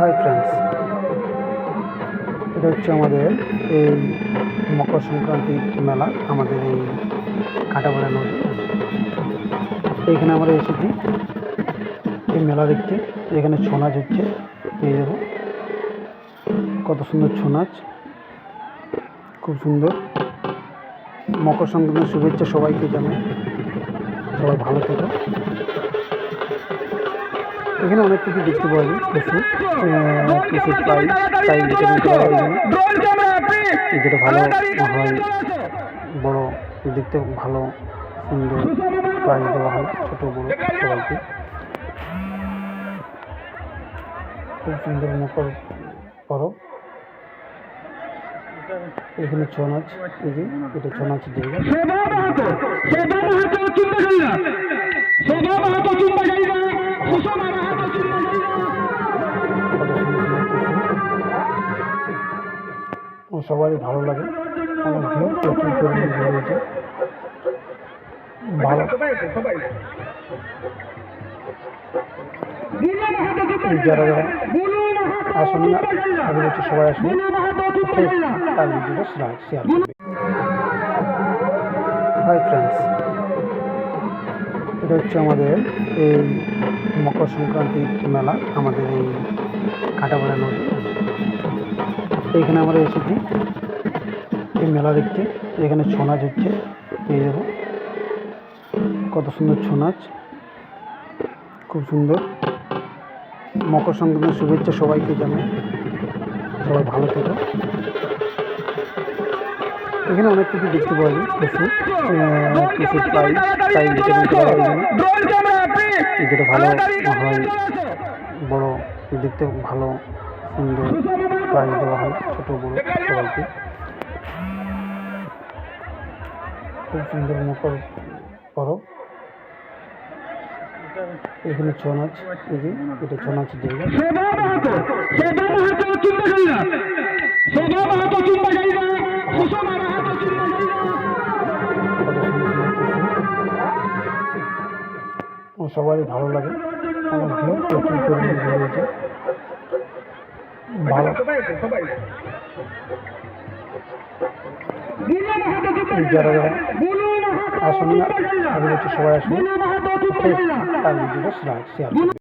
Hi friends, এটা হচ্ছে আমাদের এই মকর সংক্রান্তির মেলা। আমাদের এই কাটাপাড়া নদী, এইখানে আমরা এসেছি এই মেলা দেখতে। এখানে ছৌ নাচ হচ্ছে, এই দেখো কত সুন্দর ছৌ নাচ, খুব সুন্দর। মকর সংক্রান্তির শুভেচ্ছা সবাইকে জানাই, সবাই ভালো থেকো। এখানে অনেক কিছু দেখতে পাওয়া যায়, পশু প্রাইজ যেটা নিতে পারা যায়, যেটা ভালো হয়, বড় দেখতে ভালো সুন্দর প্রাইজ দেওয়া হয় ছোট বড় সবাইকে। খুব সুন্দর মকর পরব। এখানে ছৌ নাচ, এটা ছৌ নাচের জায়গা। সবারই ভালো লাগে, অনেক ভিড়, প্রচুর পরিমাণে ভিড় হয়েছে। ভালো যারা যারা আসুন না, আমি বলছি সবাই আসুন, তার ভিডিওটা শেয়ার করবে। হাই ফ্রেন্ডস, এটা হচ্ছে আমাদের এই মকর সংক্রান্তির মেলা। আমাদের এই কাটাপাড়া নদী, এইখানে আমরা এসেছি এই মেলা দেখতে। এখানে ছৌ নাচ হচ্ছে, এই দেখো কত সুন্দর ছৌ নাচ, খুব সুন্দর। মকর সংক্রান্তির শুভেচ্ছা সবাইকে জানাই, সবাই ভালো থেকো। এখানে অনেক কিছু দেখতে পাওয়া যায়, পশু প্রাইজ যেটা নিতে পারা যায়, যেটা ভালো হয়, বড় দেখতে ভালো সুন্দর প্রাইজ দেওয়া হয় ছোট বড় সবাইকে। খুব সুন্দর মকর পরব। এখানে ছৌ নাচ, এটা ছৌ নাচের জায়গা। সবারই ভালো লাগে, অনেক ভিড়, প্রচুর পরিমাণে ভিড় হয়েছে। ভালো যারা যারা আসুন না, আমি বলছি সবাই আসুন, তার ভিডিওটা শেয়ার করবে।